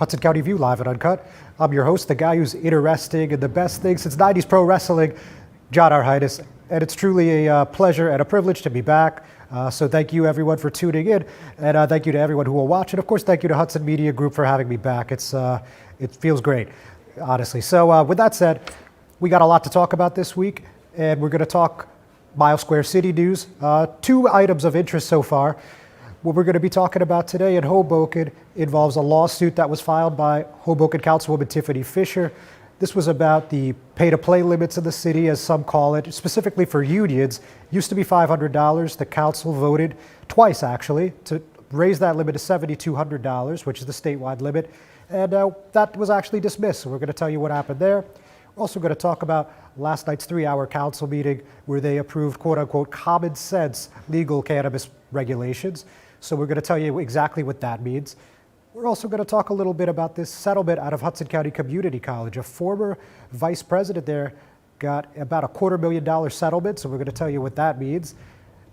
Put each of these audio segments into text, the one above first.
Hudson County View, live and uncut. I'm your host, the guy who's interesting and the best thing since 90s pro wrestling, John Heinis. And it's truly a pleasure and a privilege to be back. So thank you everyone for tuning in, and thank you to everyone who will watch. And of course, thank you to Hudson Media Group for having me back. It feels great, honestly. So with that said, we got a lot to talk about this week, and we're going to talk Mile Square City news. Two items of interest so far. What we're going to be talking about today in Hoboken involves a lawsuit that was filed by Hoboken Councilwoman Tiffany Fisher. This was about the pay-to-play limits in the city, as some call it, specifically for unions. Used to be $500. The council voted twice, actually, to raise that limit to $7,200, which is the statewide limit. And that was actually dismissed. So we're going to tell you what happened there. We're also going to talk about last night's 3-hour council meeting where they approved, quote-unquote, common sense legal cannabis regulations. So we're going to tell you exactly what that means. We're also going to talk a little bit about this settlement out of Hudson County Community College. A former vice president there got about a $250,000 settlement, so we're going to tell you what that means.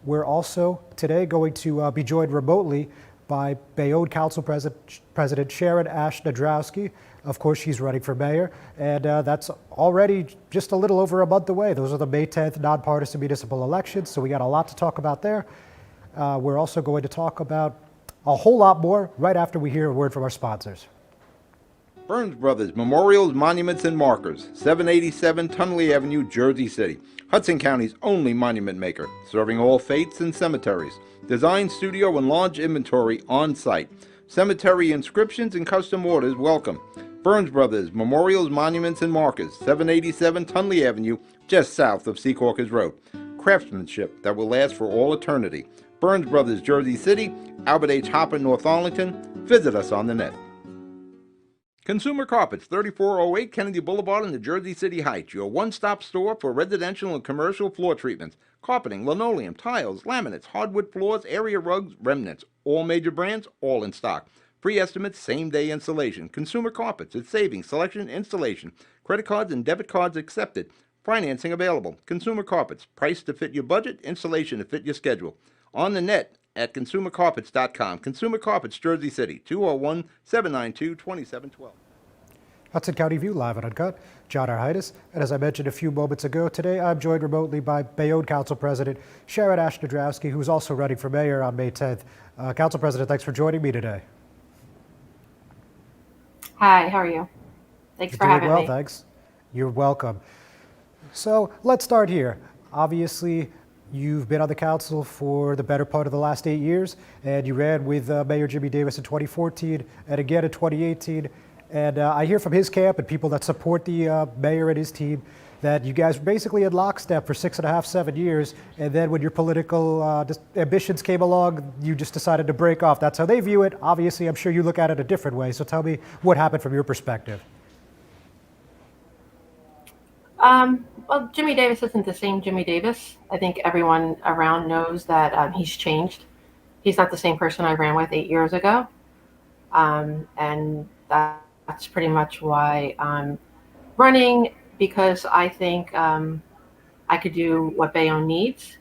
We're also today going to be joined remotely by Bayonne Council President Sharon Ashtowski. Of course, she's running for mayor, and that's already just a little over a month away. Those are the May 10th nonpartisan municipal elections, so we got a lot to talk about there. We're also going to talk about a whole lot more right after we hear a word from our sponsors. Burns Brothers Memorials, Monuments, and Markers, 787 Tunley Avenue, Jersey City. Hudson County's only monument maker, serving all faiths and cemeteries. Design, studio, and large inventory on site. Cemetery inscriptions and custom orders welcome. Burns Brothers Memorials, Monuments, and Markers, 787 Tunley Avenue, just south of Secaucus Road. Craftsmanship that will last for all eternity. Burns Brothers, Jersey City, Albert H. Hopper, North Arlington. Visit us on the net. Consumer Carpets, 3408 Kennedy Boulevard in the Jersey City Heights, your one-stop store for residential and commercial floor treatments, carpeting, linoleum, tiles, laminates, hardwood floors, area rugs, remnants, all major brands, all in stock. Free estimates, same-day installation. Consumer Carpets, it's savings, selection, installation. Credit cards and debit cards accepted. Financing available. Consumer Carpets, price to fit your budget, installation to fit your schedule. On the net at consumercarpets.com. Consumer Carpets, Jersey City, 201-792-2712. Hudson County View, live and uncut. John Heinis. And as I mentioned a few moments ago, today I'm joined remotely by Bayonne Council President Sharon Ashtowski, who's also running for mayor on May 10th. Council President, thanks for joining me today. Hi, how are you? Thanks for having me. Thanks. You're welcome. So let's start here. Obviously, you've been on the council for the better part of the last 8 years, and you ran with Mayor Jimmy Davis in 2014 and again in 2018. And I hear from his camp and people that support the mayor and his team that you guys were basically in lockstep for 6.5, 7 years. And then when your political ambitions came along, you just decided to break off. That's how they view it. Obviously, I'm sure you look at it a different way. So tell me what happened from your perspective. Well, Jimmy Davis isn't the same Jimmy Davis. I think everyone around knows that he's changed. He's not the same person I ran with 8 years ago. And that's pretty much why I'm running, because I think I could do what Bayonne needs.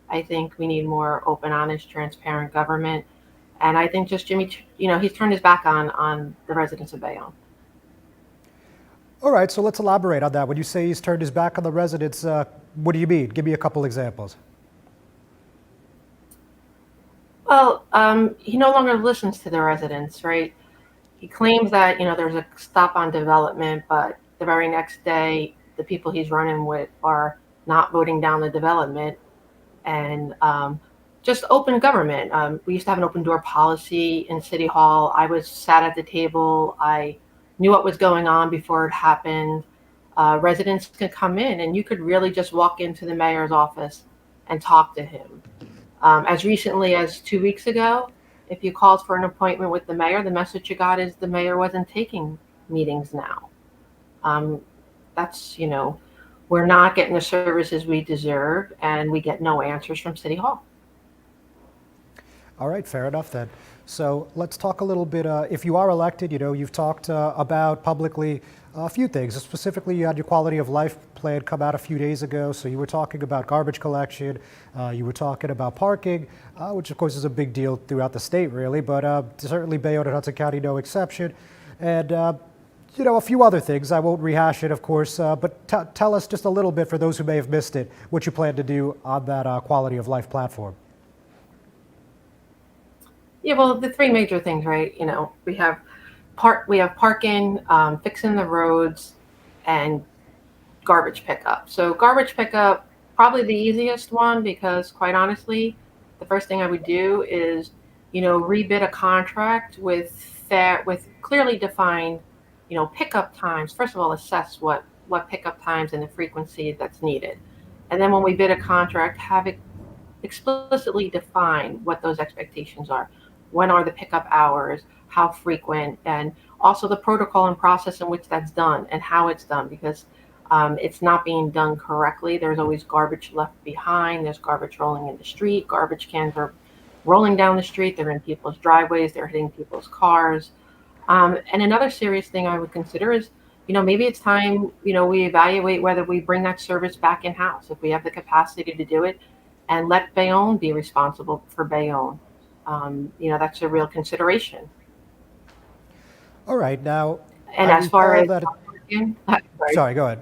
I think we need more open, honest, transparent government. And I think just Jimmy, he's turned his back on the residents of Bayonne. All right, so let's elaborate on that. When you say he's turned his back on the residents, what do you mean? Give me a couple examples. Well, he no longer listens to the residents, right? He claims that, there's a stop on development, but the very next day, the people he's running with are not voting down the development. And just open government. We used to have an open door policy in City Hall. I was sat at the table. I knew what was going on before it happened. Residents could come in and you could really just walk into the mayor's office and talk to him. As recently as 2 weeks ago, if you called for an appointment with the mayor, the message you got is the mayor wasn't taking meetings now. That's, we're not getting the services we deserve, and we get no answers from City Hall. All right, fair enough then. So let's talk a little bit, if you are elected, you've talked about publicly a few things. Specifically, you had your quality of life plan come out a few days ago. So you were talking about garbage collection, you were talking about parking, which of course is a big deal throughout the state really, but certainly Bayonne and Hudson County no exception. and a few other things. I won't rehash it, of course, but tell us just a little bit, for those who may have missed it, what you plan to do on that quality of life platform. Yeah, well, the three major things, right? We have parking, fixing the roads, and garbage pickup. So garbage pickup, probably the easiest one, because quite honestly, the first thing I would do is, rebid a contract with clearly defined, pickup times. First of all, assess what pickup times and the frequency that's needed. And then when we bid a contract, have it explicitly define what those expectations are. When are the pickup hours? How frequent? And also the protocol and process in which that's done and how it's done, because it's not being done correctly. There's always garbage left behind. There's garbage rolling in the street. Garbage cans are rolling down the street. They're in people's driveways. They're hitting people's cars. And another serious thing I would consider is, maybe it's time, we evaluate whether we bring that service back in-house, if we have the capacity to do it, and let Bayonne be responsible for Bayonne. That's a real consideration. All right, now. And as far as sorry, go ahead.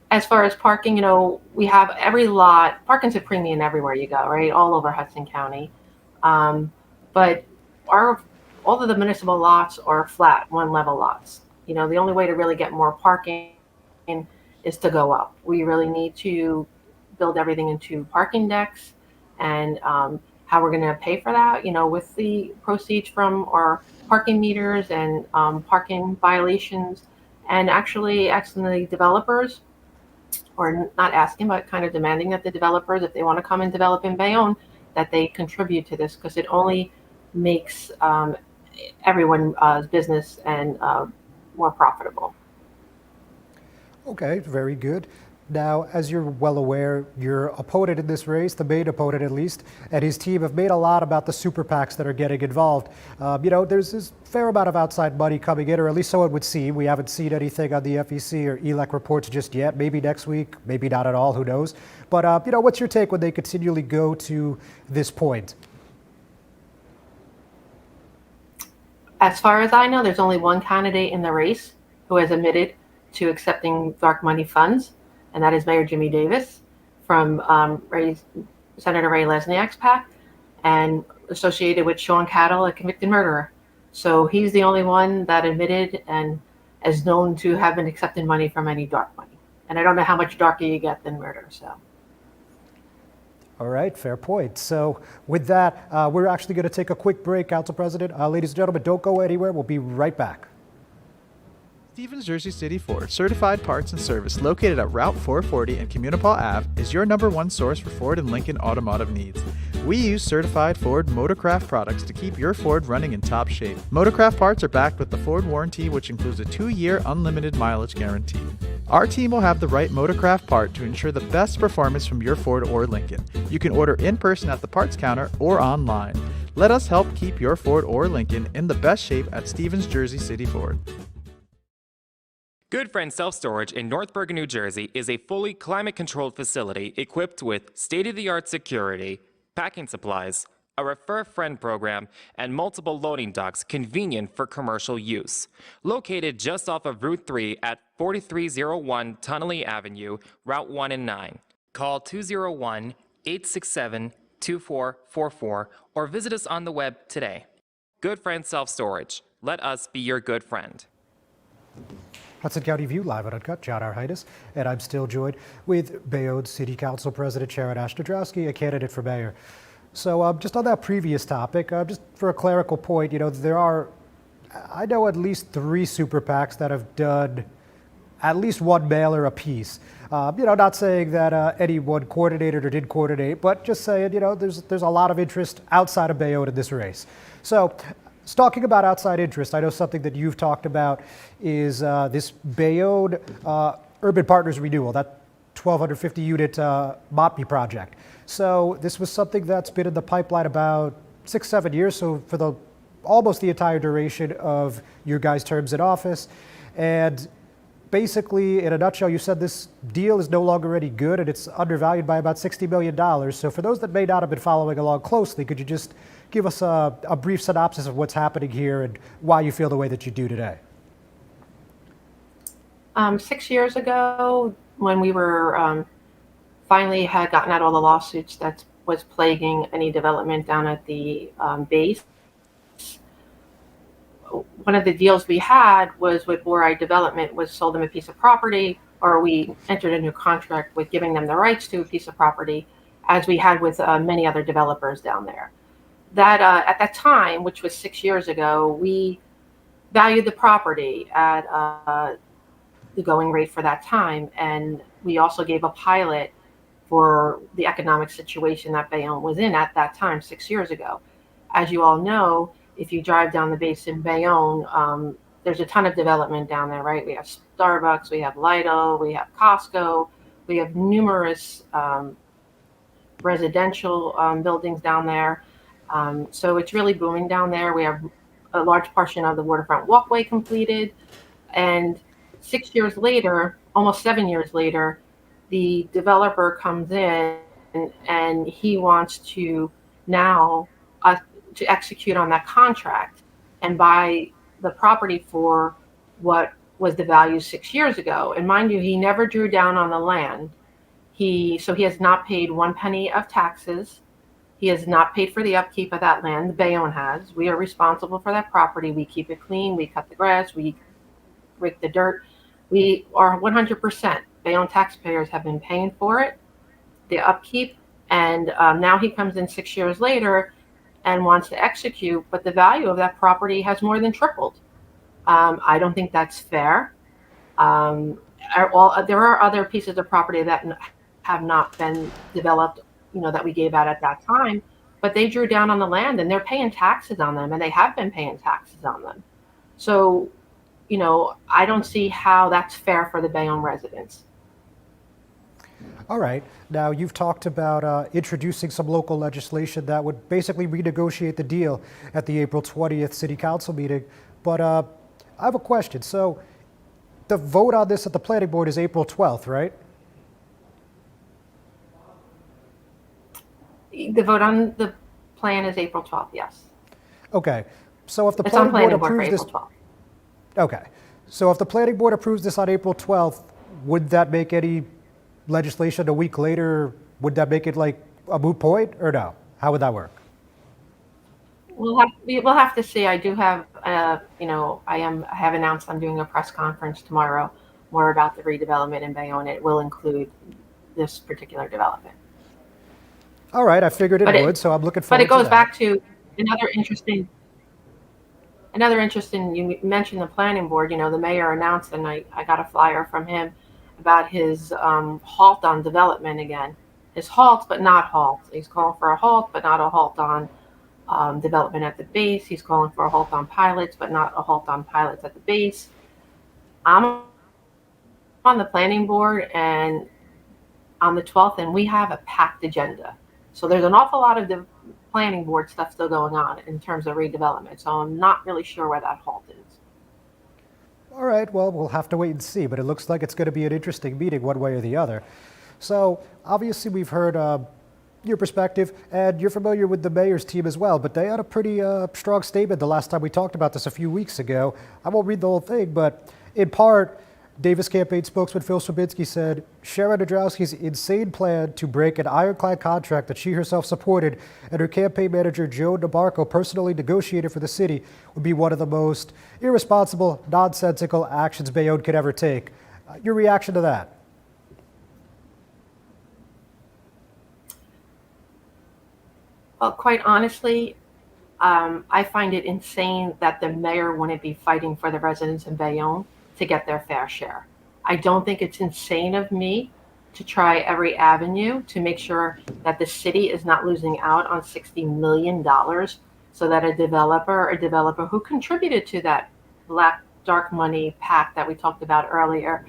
As far as parking, we have every lot. Parking's a premium everywhere you go, right? All over Hudson County. But all of the municipal lots are flat, one-level lots. The only way to really get more parking is to go up. We really need to build everything into parking decks, and how we're going to pay for that, with the proceeds from our parking meters and parking violations, and actually asking the developers, or not asking, but kind of demanding that the developers, if they want to come and develop in Bayonne, that they contribute to this, because it only makes everyone's business and more profitable. Okay, very good. Now, as you're well aware, your opponent in this race, the main opponent at least, and his team have made a lot about the super PACs that are getting involved. There's this fair amount of outside money coming in, or at least so it would seem. We haven't seen anything on the FEC or ELEC reports just yet. Maybe next week, maybe not at all, who knows. But, what's your take when they continually go to this point? As far as I know, there's only one candidate in the race who has admitted to accepting dark money funds, and that is Mayor Jimmy Davis from Senator Ray Lesniak's PAC, and associated with Sean Cattle, a convicted murderer. So he's the only one that admitted and is known to have been accepting money from any dark money. And I don't know how much darker you get than murder. So. All right, fair point. So with that, we're actually going to take a quick break, Council President. Ladies and gentlemen, don't go anywhere. We'll be right back. Stevens Jersey City Ford, certified parts and service located at Route 440 and Communipaw Ave, is your #1 source for Ford and Lincoln automotive needs. We use certified Ford Motorcraft products to keep your Ford running in top shape. Motorcraft parts are backed with the Ford warranty, which includes a 2-year unlimited mileage guarantee. Our team will have the right Motorcraft part to ensure the best performance from your Ford or Lincoln. You can order in person at the parts counter or online. Let us help keep your Ford or Lincoln in the best shape at Stevens Jersey City Ford. Good Friend Self Storage in North Bergen, New Jersey is a fully climate-controlled facility equipped with state-of-the-art security, packing supplies, a Refer a Friend program, and multiple loading docks convenient for commercial use. Located just off of Route 3 at 4301 Tunnelly Avenue, Route 1 and 9. Call 201-867-2444 or visit us on the web today. Good Friend Self Storage. Let us be your good friend. Hudson County View live and uncut. John Heinis, and I'm still joined with Bayonne City Council President Sharon Ashtowski, a candidate for mayor. So just on that previous topic, just for a clerical point, there are, I know, at least 3 super PACs that have done at least one mailer apiece. Not saying that anyone coordinated or did coordinate, but just saying, there's a lot of interest outside of Bayonne in this race. So, talking about outside interest, I know something that you've talked about is this Bayonne Urban Partners Renewal, that 1,250 unit MOPI project. So this was something that's been in the pipeline about 6-7 years, so for almost the entire duration of your guys' terms in office. And basically, in a nutshell, you said this deal is no longer any good and it's undervalued by about $60 million. So for those that may not have been following along closely, could you just give us a brief synopsis of what's happening here and why you feel the way that you do today. 6 years ago, when we were finally had gotten out all the lawsuits that was plaguing any development down at the base, one of the deals we had was with Borai Development was sold them a piece of property, or we entered into a contract with giving them the rights to a piece of property, as we had with many other developers down there. That at that time, which was 6 years ago, we valued the property at the going rate for that time, and we also gave a pilot for the economic situation that Bayonne was in at that time 6 years ago. As you all know, if you drive down the base in Bayonne, there's a ton of development down there, right? We have Starbucks, we have Lido, we have Costco, we have numerous residential buildings down there. So it's really booming down there. We have a large portion of the waterfront walkway completed. And 6 years later, almost 7 years later, the developer comes in and he wants to now to execute on that contract and buy the property for what was the value 6 years ago. And mind you, he never drew down on the land. So he has not paid 1 penny of taxes. He has not paid for the upkeep of that land. The Bayonne has. We are responsible for that property. We keep it clean. We cut the grass. We rake the dirt. We are 100%. Bayonne taxpayers have been paying for it, the upkeep. And now he comes in 6 years later and wants to execute, but the value of that property has more than tripled. I don't think that's fair. There are other pieces of property that have not been developed, that we gave out at that time, but they drew down on the land and they're paying taxes on them, and they have been paying taxes on them. So, I don't see how that's fair for the Bayonne residents. All right. Now, you've talked about introducing some local legislation that would basically renegotiate the deal at the April 20th City Council meeting. But I have a question. So the vote on this at the planning board is April 12th, right? The vote on the plan is April 12th, yes. Okay. So if the It's on planning board planning board for approves this, April 12th. okay. So if the planning board approves this on April 12th, would that make any legislation a week later? Would that make it like a moot point, or no? How would that work? We'll have to see. I do have, I have announced I'm doing a press conference tomorrow, more about the redevelopment in Bayonne. It will include this particular development. All right, I figured it would, so I'm looking forward to that. But it goes back to another interesting, you mentioned the planning board, the mayor announced, and I got a flyer from him about his halt on development again. His halt, but not halt. He's calling for a halt, but not a halt on development at the base. He's calling for a halt on pilots, but not a halt on pilots at the base. I'm on the planning board and on the 12th, and we have a packed agenda. So there's an awful lot of the planning board stuff still going on in terms of redevelopment. So I'm not really sure where that halt is. All right, well, we'll have to wait and see, but it looks like it's going to be an interesting meeting one way or the other. So obviously we've heard your perspective, and you're familiar with the mayor's team as well, but they had a pretty strong statement the last time we talked about this a few weeks ago. I won't read the whole thing, but in part, Davis campaign spokesman Phil Swabinsky said Sharon Ashtowski's insane plan to break an ironclad contract that she herself supported and her campaign manager Joe DeMarco personally negotiated for the city would be one of the most irresponsible, nonsensical actions Bayonne could ever take. Your reaction to that? Well, quite honestly, I find it insane that the mayor wouldn't be fighting for the residents in Bayonne to get their fair share. I don't think it's insane of me to try every avenue to make sure that the city is not losing out on $60 million so that a developer who contributed to that black dark money pact that we talked about earlier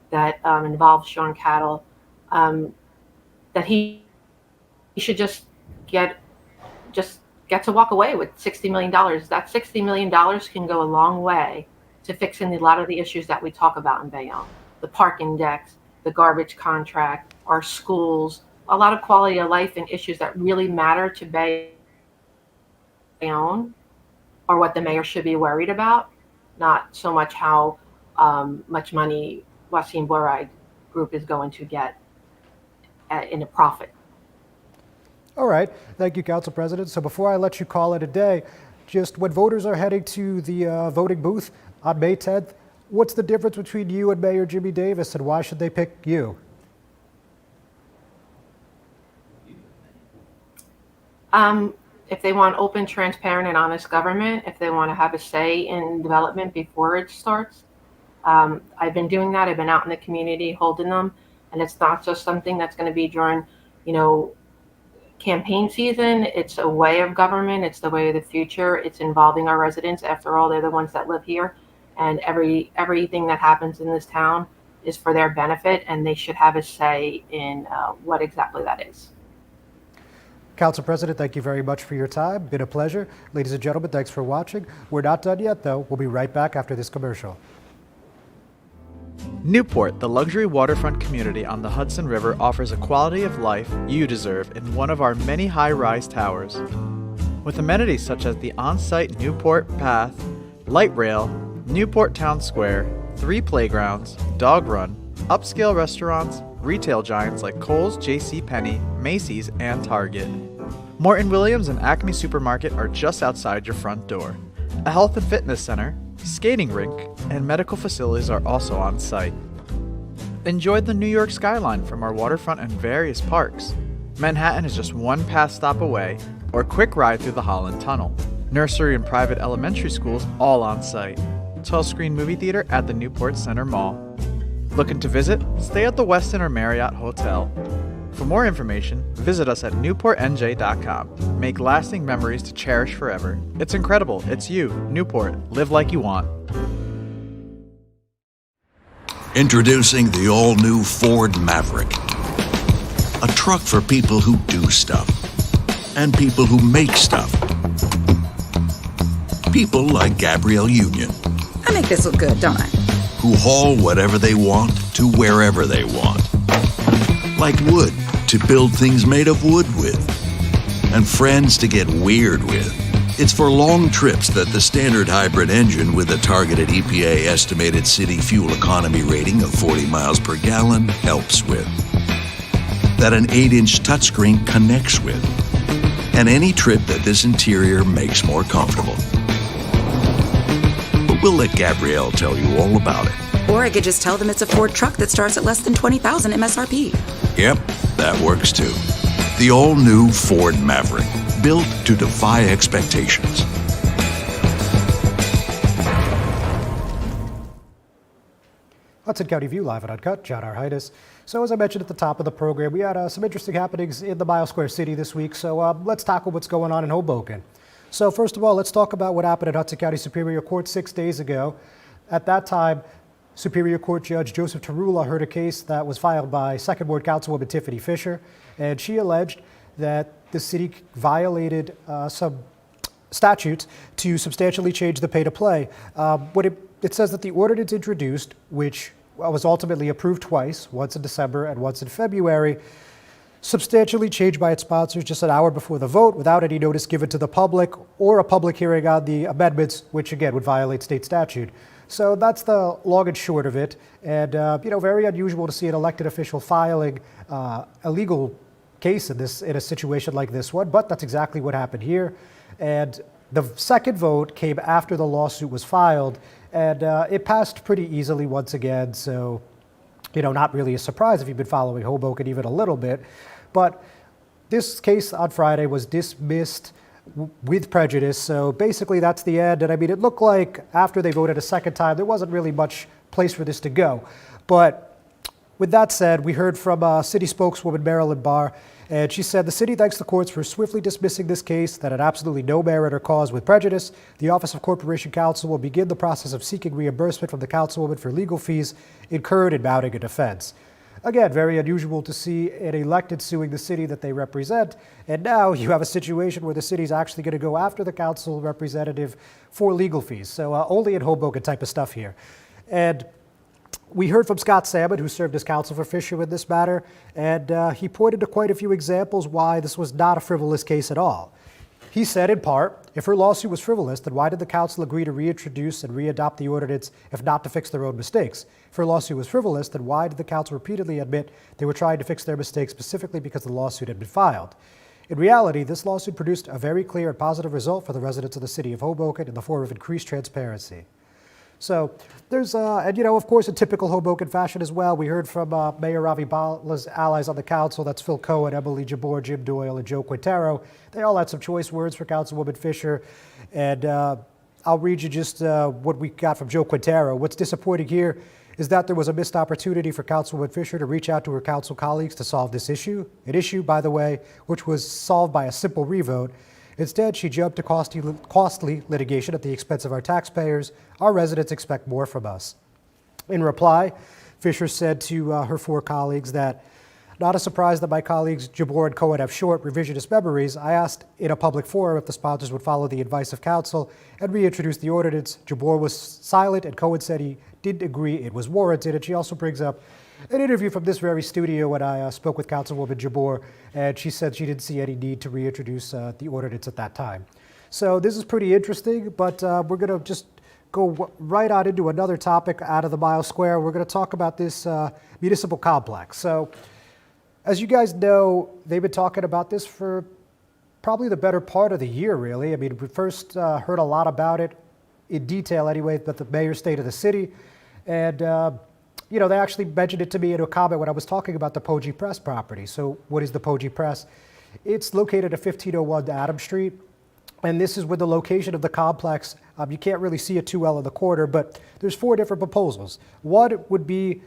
that involved Sean Cattle, that he should just get to walk away with $60 million. That $60 million can go a long way to fixing a lot of the issues that we talk about in Bayonne. The parking decks, the garbage contract, our schools, a lot of quality of life and issues that really matter to they own are what the mayor should be worried about, not so much how much money Wasim Boride Group is going to get in a profit. All right. Thank you, Council President. So before I let you call it a day, just when voters are heading to the voting booth on May 10th, what's the difference between you and Mayor Jimmy Davis, and why should they pick you? If they want open, transparent, and honest government, if they want to have a say in development before it starts, I've been doing that. I've been out in the community holding them, and it's not just something that's going to be during, campaign season. It's a way of government. It's the way of the future. It's involving our residents. After all, they're the ones that live here, and everything that happens in this town is for their benefit, and they should have a say in what exactly that is. Council President, thank you very much for your time. Been a pleasure. Ladies and gentlemen, thanks for watching. We're not done yet, though. We'll be right back after this commercial. Newport, the luxury waterfront community on the Hudson River, offers a quality of life you deserve in one of our many high-rise towers. With amenities such as the on-site Newport Path, light rail, Newport Town Square, 3 playgrounds, dog run, upscale restaurants, retail giants like Kohl's, JCPenney, Macy's, and Target. Morton Williams and Acme Supermarket are just outside your front door. A health and fitness center, skating rink, and medical facilities are also on site. Enjoy the New York skyline from our waterfront and various parks. Manhattan is just one pass stop away, or a quick ride through the Holland Tunnel. Nursery and private elementary schools all on site. 12-screen movie theater at the Newport Center Mall. Looking to visit? Stay at the Westin or Marriott Hotel. For more information, visit us at newportnj.com. Make lasting memories to cherish forever. It's incredible. It's you, Newport. Live like you want. Introducing the all-new Ford Maverick. A truck for people who do stuff. And people who make stuff. People like Gabrielle Union. I make this look good, don't I? Who haul whatever they want to wherever they want. Like wood to build things made of wood with. And friends to get weird with. It's for long trips that the standard hybrid engine with a targeted EPA estimated city fuel economy rating of 40 miles per gallon helps with. That an 8-inch touchscreen connects with. And any trip that this interior makes more comfortable. But we'll let Gabrielle tell you all about it. Or I could just tell them it's a Ford truck that starts at less than $20,000 MSRP. Yep, that works too. The all-new Ford Maverick, built to defy expectations. Hudson County View live and uncut. John R. Heinis. So as I mentioned at the top of the program, we had some interesting happenings in the Mile Square City this week. So let's tackle what's going on in Hoboken. So first of all, let's talk about what happened at Hudson County Superior Court 6 days ago. At that time, Superior Court Judge Joseph Tarula heard a case that was filed by Second Ward Councilwoman Tiffany Fisher, and she alleged that the city violated some statutes to substantially change the pay-to-play. It says that the ordinance introduced, which was ultimately approved twice, once in December and once in February, substantially changed by its sponsors just an hour before the vote without any notice given to the public or a public hearing on the amendments, which again would violate state statute. So that's the long and short of it. And, very unusual to see an elected official filing a legal case in a situation like this one, but that's exactly what happened here. And the second vote came after the lawsuit was filed, and it passed pretty easily once again. So, not really a surprise if you've been following Hoboken even a little bit. But this case on Friday was dismissed with prejudice. So basically that's the end. And I mean, it looked like after they voted a second time, there wasn't really much place for this to go. But with that said, we heard from city spokeswoman Marilyn Barr, and she said the city thanks the courts for swiftly dismissing this case that had absolutely no merit or cause with prejudice. The Office of Corporation Counsel will begin the process of seeking reimbursement from the councilwoman for legal fees incurred in mounting a defense. Again, very unusual to see an elected suing the city that they represent. And now you have a situation where the city's actually going to go after the council representative for legal fees. So only in Hoboken type of stuff here. And we heard from Scott Salmon, who served as counsel for Fisher in this matter, and he pointed to quite a few examples why this was not a frivolous case at all. He said, in part, if her lawsuit was frivolous, then why did the council agree to reintroduce and re-adopt the ordinance if not to fix their own mistakes? If her lawsuit was frivolous, then why did the council repeatedly admit they were trying to fix their mistakes specifically because the lawsuit had been filed? In reality, this lawsuit produced a very clear and positive result for the residents of the city of Hoboken in the form of increased transparency. So there's, and of course, in typical Hoboken fashion as well, we heard from Mayor Ravi Bala's allies on the council, that's Phil Cohen, Emily Jabor, Jim Doyle, and Joe Quintero. They all had some choice words for Councilwoman Fisher, and I'll read you just what we got from Joe Quintero. What's disappointing here is that there was a missed opportunity for Councilwoman Fisher to reach out to her council colleagues to solve this issue, an issue, by the way, which was solved by a simple revote. Instead, she jumped to costly litigation at the expense of our taxpayers. Our residents expect more from us. In reply, Fisher said to her 4 colleagues that, not a surprise that my colleagues Jabor and Cohen have short, revisionist memories. I asked in a public forum if the sponsors would follow the advice of counsel and reintroduce the ordinance. Jabor was silent, and Cohen said he didn't agree it was warranted. And she also brings up an interview from this very studio when I spoke with Councilwoman Jabor, and she said she didn't see any need to reintroduce the ordinance at that time. So this is pretty interesting, but we're going to just go right on into another topic out of the Mile Square. We're going to talk about this municipal complex. So as you guys know, they've been talking about this for probably the better part of the year, really. I mean, we first heard a lot about it in detail anyway, but the mayor's state of the city. And they actually mentioned it to me in a comment when I was talking about the Poggi Press property. So what is the Poggi Press? It's located at 1501 Adams Street, and this is where the location of the complex. You can't really see it too well in the corner, but there's 4 different proposals. One would be,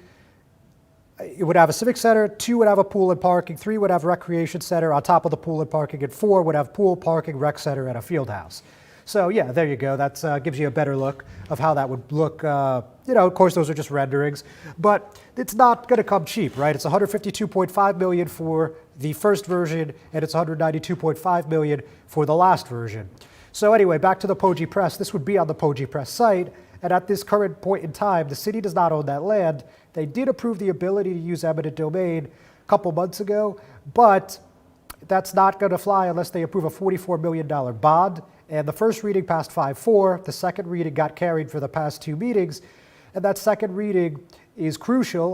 it would have a civic center, 2 would have a pool and parking, 3 would have recreation center on top of the pool and parking, and 4 would have pool, parking, rec center, and a field house. So yeah, there you go. That gives you a better look of how that would look. Of course, those are just renderings, but it's not going to come cheap, right? It's $152.5 million for the first version, and it's $192.5 million for the last version. So anyway, back to the Poggi Press. This would be on the Poggi Press site, and at this current point in time, the city does not own that land. They did approve the ability to use eminent domain a couple months ago, but that's not going to fly unless they approve a $44 million bond. And the first reading passed 5-4. The second reading got carried for the past 2 meetings. And that second reading is crucial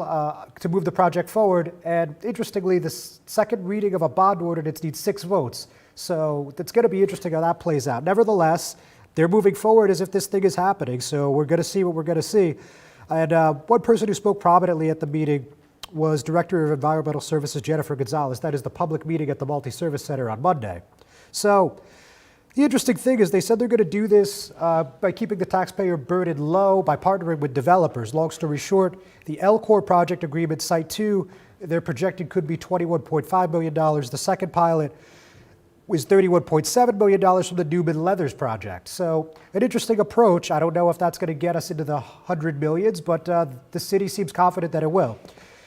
to move the project forward. And interestingly, the second reading of a bond ordinance needs 6 votes. So it's going to be interesting how that plays out. Nevertheless, they're moving forward as if this thing is happening. So we're going to see what we're going to see. And one person who spoke prominently at the meeting was Director of Environmental Services Jennifer Gonzalez. That is the public meeting at the Multi-Service Center on Monday. So the interesting thing is they said they're going to do this by keeping the taxpayer burden low, by partnering with developers. Long story short, the LCOR project agreement, Site 2, they're projecting could be $21.5 million. The second pilot was $31.7 million from the Newman Leathers project. So an interesting approach. I don't know if that's going to get us into the 100 millions, but the city seems confident that it will.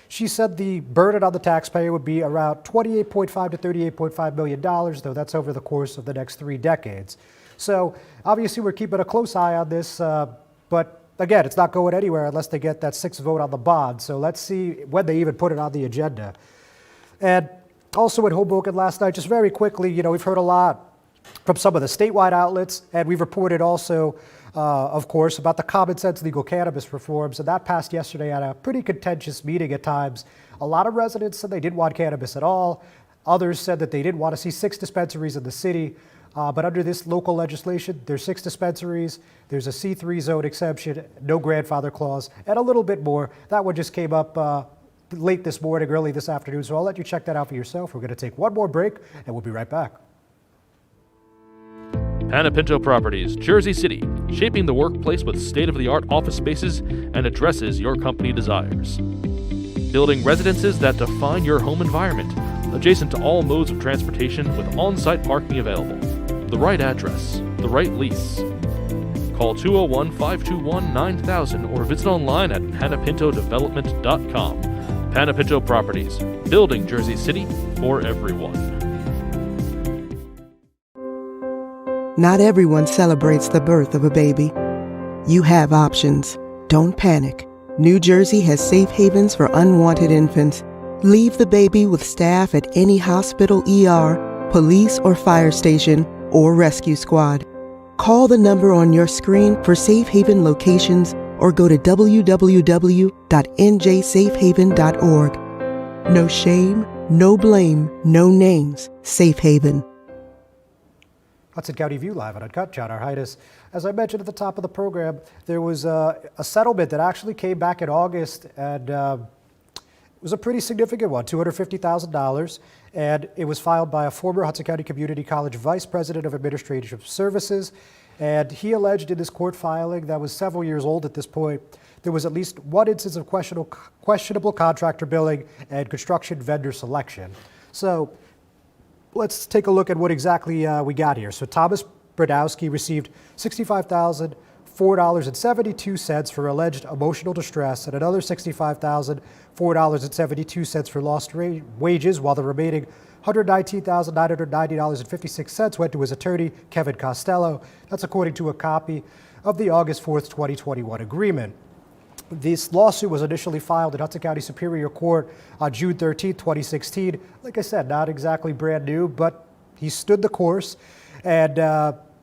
She said the burden on the taxpayer would be around $28.5 to $38.5 million, though that's over the course of the next 3 decades. So obviously we're keeping a close eye on this, but again, it's not going anywhere unless they get that 6th vote on the bond. So let's see when they even put it on the agenda. And also in Hoboken last night, just very quickly, we've heard a lot from some of the statewide outlets, and we've reported also, of course, about the common sense legal cannabis reforms, and that passed yesterday at a pretty contentious meeting at times. A lot of residents said they didn't want cannabis at all. Others said that they didn't want to see 6 dispensaries in the city, but under this local legislation, there's 6 dispensaries, there's a C3 zone exception, no grandfather clause, and a little bit more. That one just came up late this morning, early this afternoon, so I'll let you check that out for yourself. We're going to take one more break, and we'll be right back. Panapinto Properties, Jersey City, shaping the workplace with state-of-the-art office spaces and addresses your company desires. Building residences that define your home environment, adjacent to all modes of transportation with on-site parking available. The right address, the right lease. Call 201-521-9000 or visit online at panapintodevelopment.com. Panapinto Properties, building Jersey City for everyone. Not everyone celebrates the birth of a baby. You have options. Don't panic. New Jersey has safe havens for unwanted infants. Leave the baby with staff at any hospital, ER, police, or fire station, or rescue squad. Call the number on your screen for Safe Haven locations or go to www.njsafehaven.org. No shame, no blame, no names. Safe Haven. Hudson County View Live on Uncut. John R. Heinis. As I mentioned at the top of the program, there was a settlement that actually came back in August, and it was a pretty significant one, $250,000, and it was filed by a former Hudson County Community College Vice President of Administrative Services, and he alleged in this court filing that was several years old at this point, there was at least one instance of questionable contractor billing and construction vendor selection. So let's take a look at what exactly we got here. So Thomas Brodowski received $65,004.72 for alleged emotional distress and another $65,004.72 for lost wages, while the remaining $119,990.56 went to his attorney, Kevin Costello. That's according to a copy of the August 4th, 2021 agreement. This lawsuit was initially filed in Hudson County Superior Court on June 13, 2016. Like I said, not exactly brand new, but he stood the course. And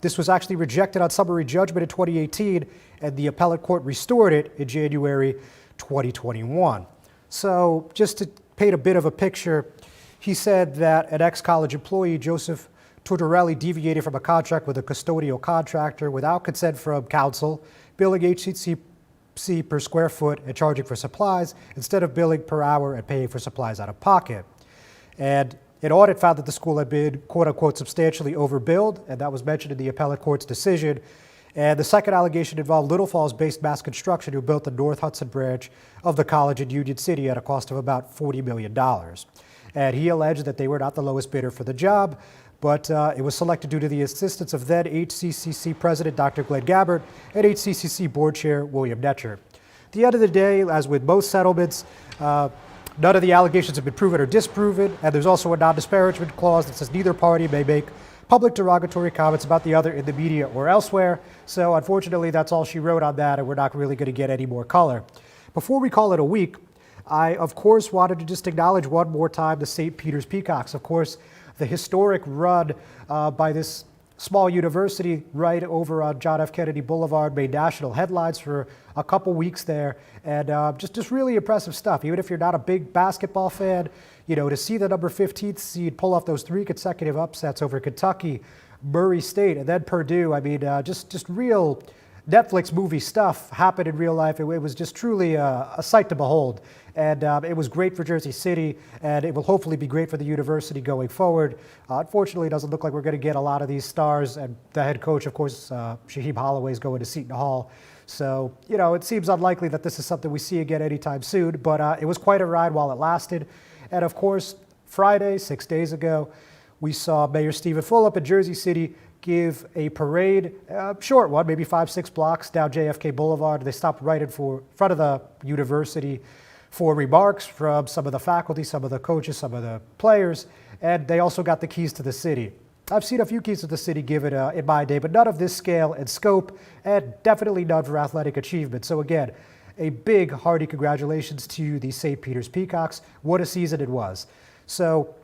this was actually rejected on summary judgment in 2018, and the appellate court restored it in January 2021. So just to paint a bit of a picture, he said that an ex-college employee, Joseph Tortorelli, deviated from a contract with a custodial contractor without consent from counsel, billing HCCC per square foot and charging for supplies instead of billing per hour and paying for supplies out of pocket. And an audit found that the school had been, quote unquote, substantially overbilled, and that was mentioned in the appellate court's decision. And the second allegation involved Little Falls-based Mass Construction, who built the North Hudson branch of the college in Union City at a cost of about $40 million. And he alleged that they were not the lowest bidder for the job, but it was selected due to the assistance of then HCCC President Dr. Glenn Gabbard and HCCC Board Chair William Netcher. At the end of the day, as with most settlements, none of the allegations have been proven or disproven, and there's also a non-disparagement clause that says neither party may make public derogatory comments about the other in the media or elsewhere. So unfortunately, that's all she wrote on that, and we're not really going to get any more color. Before we call it a week, I, of course, wanted to just acknowledge one more time the St. Peter's Peacocks. Of course, the historic run by this small university right over on John F. Kennedy Boulevard made national headlines for a couple weeks there, and just really impressive stuff. Even if you're not a big basketball fan, you know, to see the number 15th seed pull off those 3 consecutive upsets over Kentucky, Murray State, and then Purdue. I mean, just real Netflix movie stuff happened in real life. It was just truly a sight to behold. And it was great for Jersey City, and it will hopefully be great for the university going forward. Unfortunately, it doesn't look like we're going to get a lot of these stars, and the head coach, of course, Shaheem Holloway, is going to Seton Hall. So, you know, it seems unlikely that this is something we see again anytime soon, but it was quite a ride while it lasted. And of course, Friday, 6 days ago, we saw Mayor Stephen Fulop in Jersey City give a parade, short one, maybe 5-6 blocks down JFK Boulevard. They stopped right in front of the university for remarks from some of the faculty, some of the coaches, some of the players, and they also got the keys to the city. I've seen a few keys to the city given in my day, but none of this scale and scope, and definitely none for athletic achievement. So again, a big, hearty congratulations to the St. Peter's Peacocks. What a season it was. So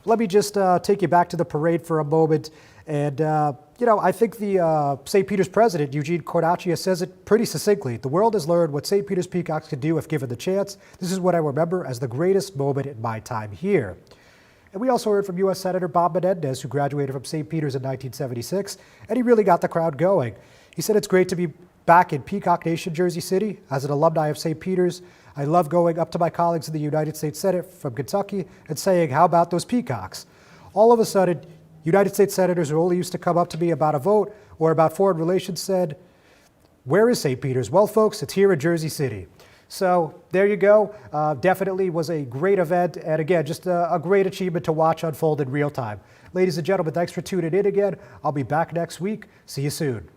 let me just take you back to the parade for a moment. And, you know, I think the St. Peter's president, Eugene Cornacchia, says it pretty succinctly. The world has learned what St. Peter's Peacocks could do if given the chance. This is what I remember as the greatest moment in my time here. And we also heard from U.S. Senator Bob Menendez, who graduated from St. Peter's in 1976, and he really got the crowd going. He said, "It's great to be back in Peacock Nation, Jersey City. As an alumni of St. Peter's, I love going up to my colleagues in the United States Senate from Kentucky and saying, 'How about those Peacocks?' All of a sudden, United States senators who only used to come up to me about a vote or about foreign relations said, 'Where is St. Peter's?' Well, folks, it's here in Jersey City." So there you go. Definitely was a great event. And again, just a great achievement to watch unfold in real time. Ladies and gentlemen, thanks for tuning in again. I'll be back next week. See you soon.